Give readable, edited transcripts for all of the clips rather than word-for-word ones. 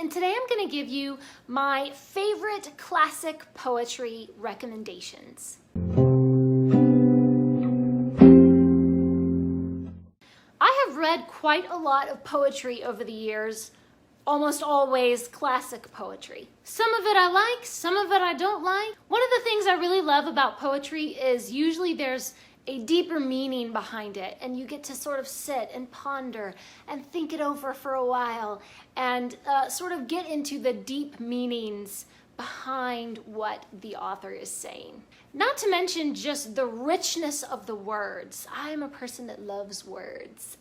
and today I'm going to give you my favorite classic poetry recommendations. I have read quite a lot of poetry over the years, almost always classic poetry. Some of it I like, some of it I don't like. One of the things I really love about poetry is usually there's a deeper meaning behind it, and you get to sort of sit and ponder and think it over for a while and sort of get into the deep meanings behind what the author is saying. Not to mention just the richness of the words. I'm a person that loves words.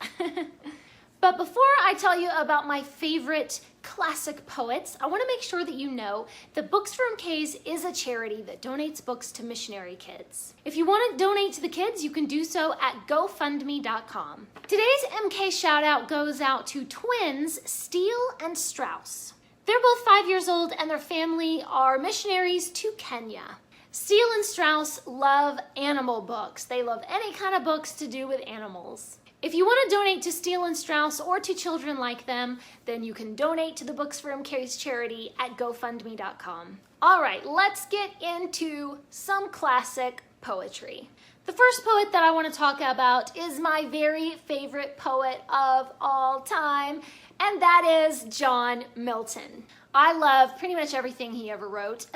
But before I tell you about my favorite classic poets, I want to make sure that you know that Books for MKs is a charity that donates books to missionary kids. If you want to donate to the kids, you can do so at GoFundMe.com. Today's MK shout out goes out to twins Steele and Strauss. They're both 5 years old and their family are missionaries to Kenya. Steele and Strauss love animal books. They love any kind of books to do with animals. If you want to donate to Steele and Strauss or to children like them, then you can donate to the Books for MK's charity at GoFundMe.com. All right, let's get into some classic poetry. The first poet that I want to talk about is my very favorite poet of all time, and that is John Milton. I love pretty much everything he ever wrote,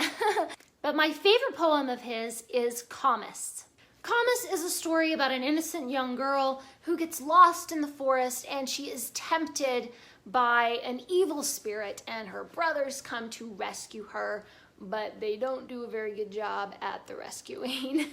but my favorite poem of his is Comus. Comus is a story about an innocent young girl who gets lost in the forest and she is tempted by an evil spirit and her brothers come to rescue her, but they don't do a very good job at the rescuing.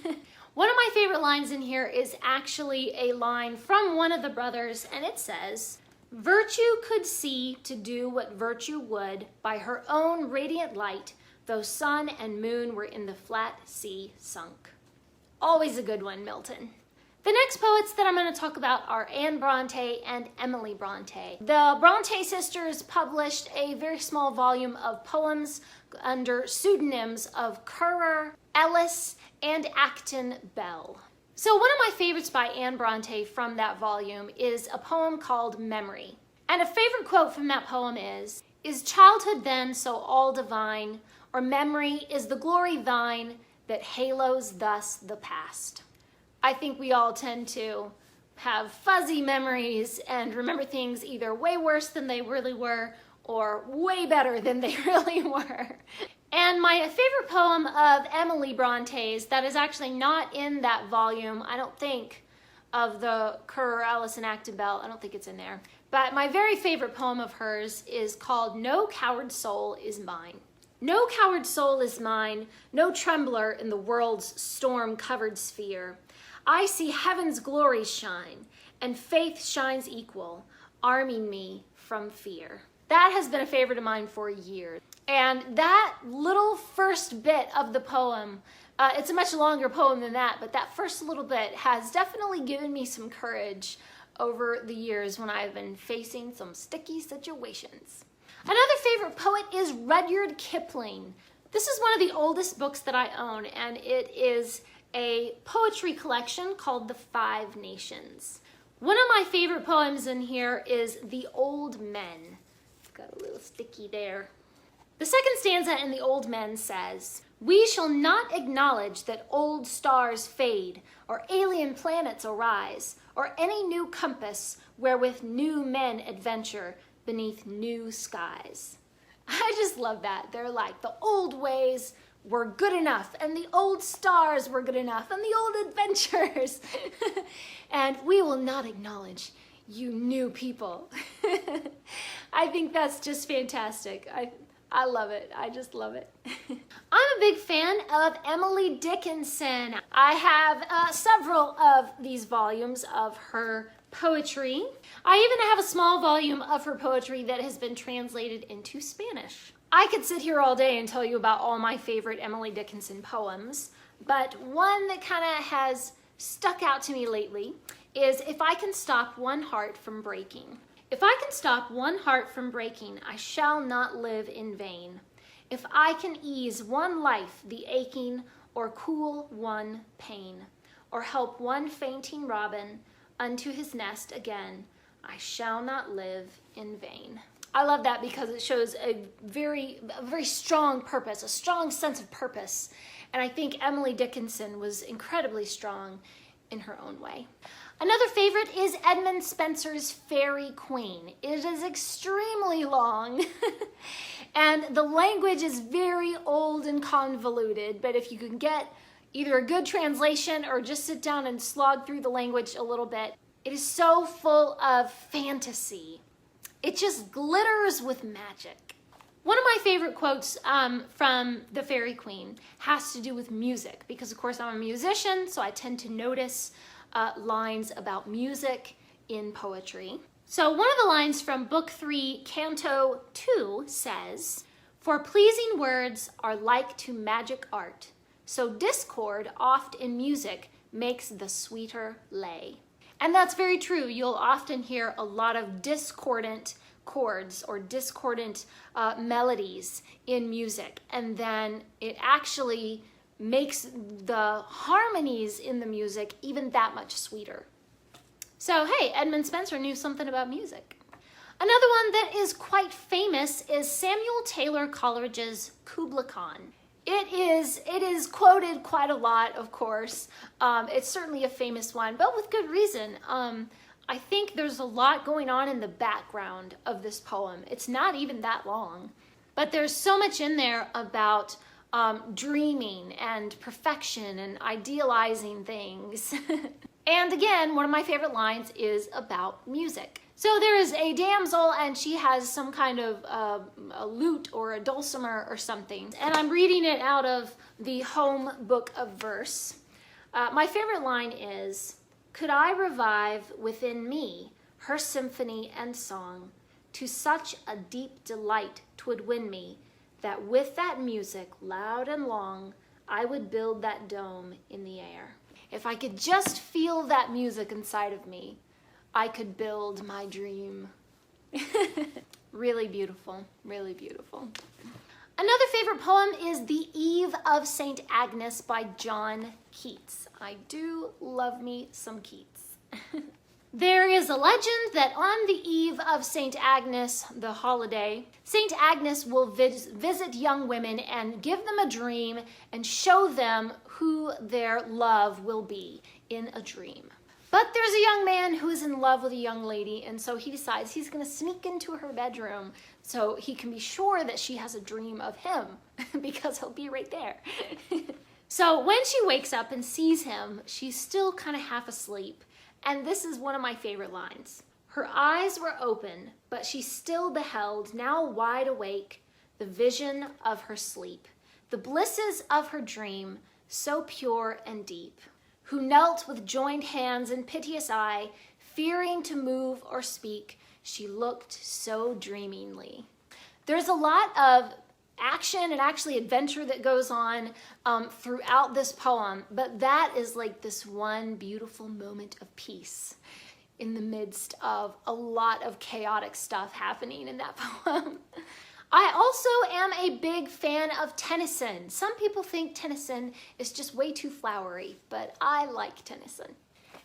One of my favorite lines in here is actually a line from one of the brothers, and it says, "Virtue could see to do what virtue would by her own radiant light, though sun and moon were in the flat sea sunk." Always a good one, Milton. The next poets that I'm going to talk about are Anne Bronte and Emily Bronte. The Bronte sisters published a very small volume of poems under pseudonyms of Currer, Ellis, and Acton Bell. So one of my favorites by Anne Bronte from that volume is a poem called Memory. And a favorite quote from that poem is childhood then so all divine, or memory is the glory thine, that halos thus the past. I think we all tend to have fuzzy memories and remember things either way worse than they really were or way better than they really were. And my favorite poem of Emily Bronte's that is actually not in that volume, I don't think, of the Currer, Ellis, and Acton Bell. I don't think it's in there. But my very favorite poem of hers is called No Coward Soul Is Mine. No coward soul is mine, no trembler in the world's storm-covered sphere. I see heaven's glories shine, and faith shines equal, arming me from fear. That has been a favorite of mine for years. And that little first bit of the poem, it's a much longer poem than that, but that first little bit has definitely given me some courage over the years when I've been facing some sticky situations. Another favorite poet is Redeared Kipling. This is one of the oldest books that I own, and it is a poetry collection called The Five Nations. One of my favorite poems in here is The Old Men. It's got a little sticky there. The second stanza in The Old Men says, "We shall not acknowledge that old stars fade, or alien planets arise, or any new compass wherewith new men adventure beneath new skies." I just love that. They're like, the old ways were good enough, and the old stars were good enough, and the old adventures. And we will not acknowledge you new people. I think that's just fantastic. I love it. I just love it. I'm a big fan of Emily Dickinson. I have several of these volumes of her poetry. I even have a small volume of her poetry that has been translated into Spanish. I could sit here all day and tell you about all my favorite Emily Dickinson poems, but one that kind of has stuck out to me lately is "If I can stop one heart from breaking. If I can stop one heart from breaking, I shall not live in vain. If I can ease one life the aching, or cool one pain, or help one fainting robin unto his nest again, I shall not live in vain." I love that because it shows a very strong purpose, a strong sense of purpose. And I think Emily Dickinson was incredibly strong in her own way. Another favorite is Edmund Spenser's Faerie Queene. It is extremely long and the language is very old and convoluted, but if you can get either a good translation or just sit down and slog through the language a little bit, it is so full of fantasy. It just glitters with magic. One of my favorite quotes from the Faerie Queene has to do with music, because of course I'm a musician, so I tend to notice lines about music in poetry. So one of the lines from Book 3, Canto 2 says, "For pleasing words are like to magic art, so discord oft in music makes the sweeter lay." And that's very true. You'll often hear a lot of discordant chords or discordant melodies in music, and then it actually makes the harmonies in the music even that much sweeter. So hey, Edmund Spenser knew something about music. Another one that is quite famous is Samuel Taylor Coleridge's Kubla Khan. It is quoted quite a lot, of course. It's certainly a famous one, but with good reason. I think there's a lot going on in the background of this poem. It's not even that long, but there's so much in there about dreaming and perfection and idealizing things. And again, one of my favorite lines is about music. So there is a damsel and she has some kind of a lute or a dulcimer or something. And I'm reading it out of the Home Book of Verse. My favorite line is, "Could I revive within me her symphony and song, to such a deep delight 'twould win me, that with that music loud and long, I would build that dome in the air." If I could just feel that music inside of me, I could build my dream. Really beautiful, really beautiful. Another favorite poem is The Eve of St. Agnes by John Keats. I do love me some Keats. There is a legend that on the eve of St. Agnes, the holiday, St. Agnes will visit young women and give them a dream and show them who their love will be in a dream. But there's a young man who is in love with a young lady, and so he decides he's going to sneak into her bedroom so he can be sure that she has a dream of him, because he'll be right there. So when she wakes up and sees him, she's still kind of half asleep. And this is one of my favorite lines. "Her eyes were open, but she still beheld, now wide awake, the vision of her sleep, the blisses of her dream, so pure and deep. Who knelt with joined hands and piteous eye, fearing to move or speak, she looked so dreamingly." There's a lot of action and actually adventure that goes on throughout this poem, but that is like this one beautiful moment of peace in the midst of a lot of chaotic stuff happening in that poem. I also am a big fan of Tennyson. Some people think Tennyson is just way too flowery, but I like Tennyson.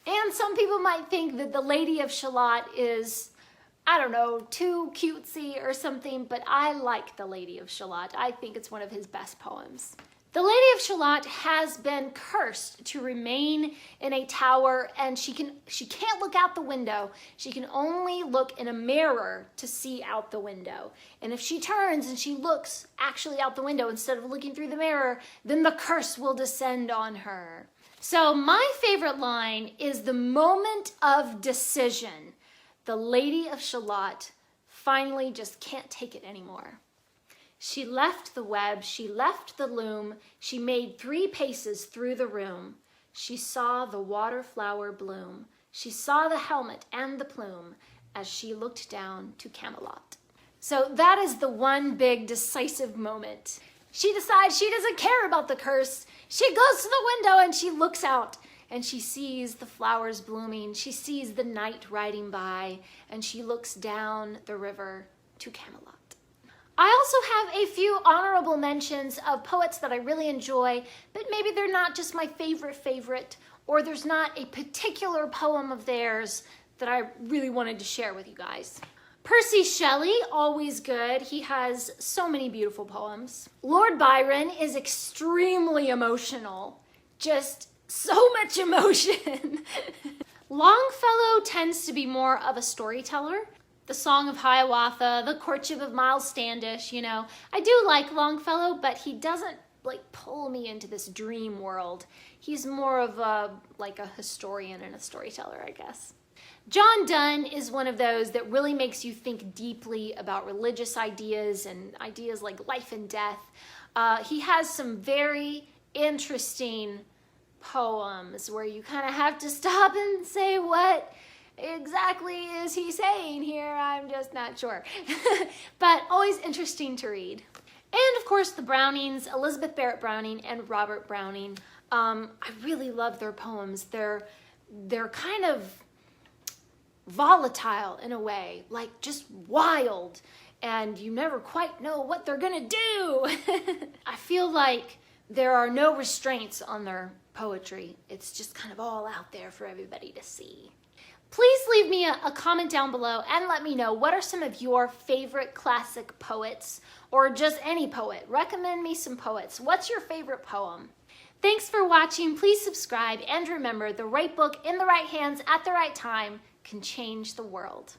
And some people might think that The Lady of Shalott is, I don't know, too cutesy or something, but I like The Lady of Shalott. I think it's one of his best poems. The Lady of Shalott has been cursed to remain in a tower, and she can't look out the window. She can only look in a mirror to see out the window. And if she turns and she looks actually out the window instead of looking through the mirror, then the curse will descend on her. So my favorite line is the moment of decision. The Lady of Shalott finally just can't take it anymore. She left the web, she left the loom, she made 3 paces through the room. She saw the water flower bloom, she saw the helmet and the plume as she looked down to Camelot. So that is the one big decisive moment. She decides she doesn't care about the curse. She goes to the window and she looks out and she sees the flowers blooming. She sees the knight riding by and she looks down the river to Camelot. I also have a few honorable mentions of poets that I really enjoy, but maybe they're not just my favorite, or there's not a particular poem of theirs that I really wanted to share with you guys. Percy Shelley, always good. He has so many beautiful poems. Lord Byron is extremely emotional. Just so much emotion. Longfellow tends to be more of a storyteller. The Song of Hiawatha, The Courtship of Miles Standish, you know. I do like Longfellow, but he doesn't like pull me into this dream world. He's more of a historian and a storyteller, I guess. John Donne is one of those that really makes you think deeply about religious ideas and ideas like life and death. He has some very interesting poems where you kind of have to stop and say, what exactly is he saying here? I'm just not sure. But always interesting to read. And of course the Brownings, Elizabeth Barrett Browning and Robert Browning. I really love their poems. They're kind of volatile in a way, like just wild, and you never quite know what they're gonna do. I feel like there are no restraints on their poetry. It's just kind of all out there for everybody to see. Please leave me a comment down below and let me know what are some of your favorite classic poets, or just any poet. Recommend me some poets. What's your favorite poem? Thanks for watching. Please subscribe, and remember, the right book in the right hands at the right time can change the world.